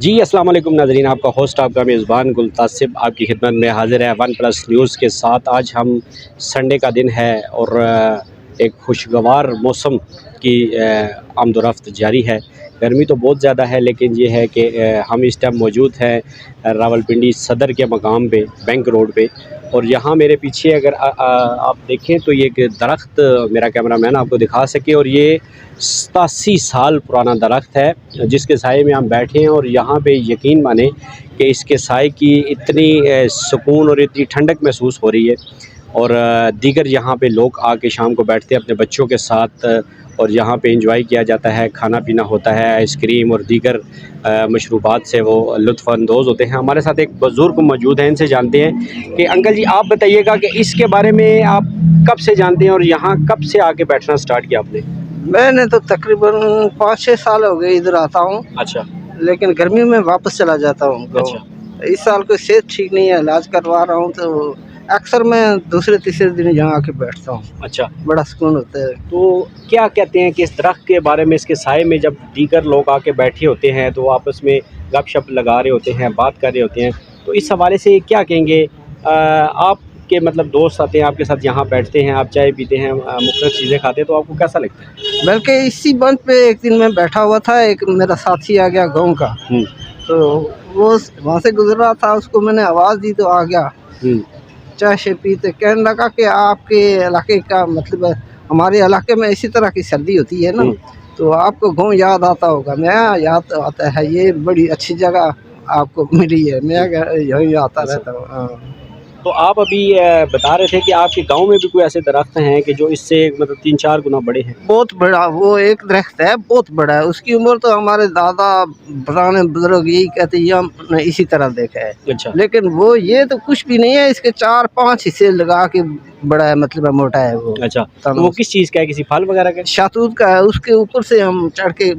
جی السلام علیکم ناظرین، آپ کا ہوسٹ آپ کا میزبان گلتاسب آپ کی خدمت میں حاضر ہے ون پلس نیوز کے ساتھ۔ آج ہم سنڈے کا دن ہے اور ایک خوشگوار موسم کی آمد و رفت جاری ہے۔ گرمی تو بہت زیادہ ہے، لیکن یہ ہے کہ ہم اس ٹائم موجود ہیں راولپنڈی صدر کے مقام پہ، بینک روڈ پہ، اور یہاں میرے پیچھے اگر آپ دیکھیں تو یہ ایک درخت میرا کیمرہ مین آپ کو دکھا سکے، اور یہ 87 سال پرانا درخت ہے جس کے سائے میں ہم بیٹھے ہیں، اور یہاں پہ یقین مانیں کہ اس کے سائے کی اتنی سکون اور اتنی ٹھنڈک محسوس ہو رہی ہے، اور دیگر یہاں پہ لوگ آ کے شام کو بیٹھتے ہیں اپنے بچوں کے ساتھ، اور یہاں پہ انجوائے کیا جاتا ہے، کھانا پینا ہوتا ہے، آئس کریم اور دیگر مشروبات سے وہ لطف اندوز ہوتے ہیں۔ ہمارے ساتھ ایک بزرگ موجود ہیں، ان سے جانتے ہیں کہ انکل جی آپ بتائیے گا کہ اس کے بارے میں آپ کب سے جانتے ہیں اور یہاں کب سے آ کے بیٹھنا سٹارٹ کیا آپ نے؟ میں نے تو تقریباً 5-6 سال ہو گئے ادھر آتا ہوں، اچھا لیکن گرمی میں واپس چلا جاتا ہوں گاؤں۔ اچھا اس سال کوئی صحت ٹھیک نہیں ہے، علاج کروا رہا ہوں، تو اکثر میں دوسرے تیسرے دن یہاں آ کے بیٹھتا ہوں، اچھا بڑا سکون ہوتا ہے۔ تو کیا کہتے ہیں کہ اس درخت کے بارے میں، اس کے سائے میں جب دیگر لوگ آ کے بیٹھے ہوتے ہیں تو آپس میں گپ شپ لگا رہے ہوتے ہیں، بات کر رہے ہوتے ہیں، تو اس حوالے سے کیا کہیں گے؟ آپ کے مطلب دوست آتے ہیں آپ کے ساتھ، یہاں بیٹھتے ہیں، آپ چائے پیتے ہیں، مختلف چیزیں کھاتے ہیں، تو آپ کو کیسا لگتا ہے؟ بلکہ اسی بند پہ ایک دن میں بیٹھا ہوا تھا، ایک میرا ساتھی آ گیا گاؤں کا، تو وہ وہاں سے گزر رہا تھا، اس کو میں نے آواز دی تو آ گیا، چائے شے پیتے، کہنے لگا کہ آپ کے علاقے کا مطلب ہے ہمارے علاقے میں اسی طرح کی سردی ہوتی ہے نا، تو آپ کو گاؤں یاد آتا ہوگا۔ میں یاد آتا ہے، یہ بڑی اچھی جگہ آپ کو ملی ہے، میں یہیں آتا رہتا ہوں۔ تو آپ ابھی بتا رہے تھے کہ آپ کے گاؤں میں بھی کوئی ایسے درخت ہیں کہ جو اس سے مطلب 3-4 گنا بڑے ہیں؟ بہت بڑا وہ ایک درخت ہے، بہت بڑا ہے، اس کی عمر تو ہمارے دادا پرانے بزرگ یہی کہتے ہیں، ہم نے اسی طرح دیکھا ہے، اچھا لیکن وہ یہ تو کچھ بھی نہیں ہے، اس کے 4-5 حصے لگا کے بڑا ہے، مطلب ہے موٹا ہے وہ۔ اچھا تو وہ کس چیز کا ہے؟ کسی پھل وغیرہ کا؟ شاہتوت کا ہے، اس کے اوپر سے ہم چڑھ کے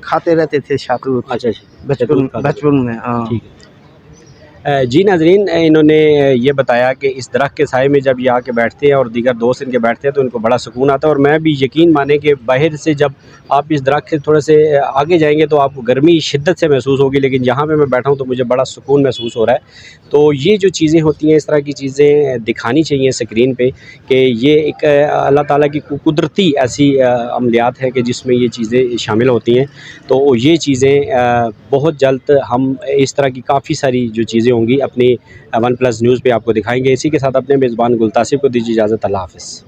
کھاتے رہتے تھے شاہتوت، اچھا اچھا بچپن میں۔ ہاں ٹھیک ہے۔ جی ناظرین، انہوں نے یہ بتایا کہ اس درخت کے سائے میں جب یہ آ کے بیٹھتے ہیں اور دیگر دوست ان کے بیٹھتے ہیں تو ان کو بڑا سکون آتا ہے، اور میں بھی یقین مانیں کہ باہر سے جب آپ اس درخت سے تھوڑے سے آگے جائیں گے تو آپ کو گرمی شدت سے محسوس ہوگی، لیکن یہاں پہ میں بیٹھا ہوں تو مجھے بڑا سکون محسوس ہو رہا ہے۔ تو یہ جو چیزیں ہوتی ہیں، اس طرح کی چیزیں دکھانی چاہیے اسکرین پہ، کہ یہ ایک اللہ تعالیٰ کی قدرتی ایسی عملیات ہے کہ جس میں یہ چیزیں شامل ہوتی ہیں۔ تو یہ چیزیں بہت جلد ہم اس طرح کی کافی ساری جو چیزیں ہوں گی اپنی ون پلس نیوز پہ آپ کو دکھائیں گے۔ اسی کے ساتھ اپنے میزبان گلتاسب کو دیجیے اجازت، اللہ حافظ۔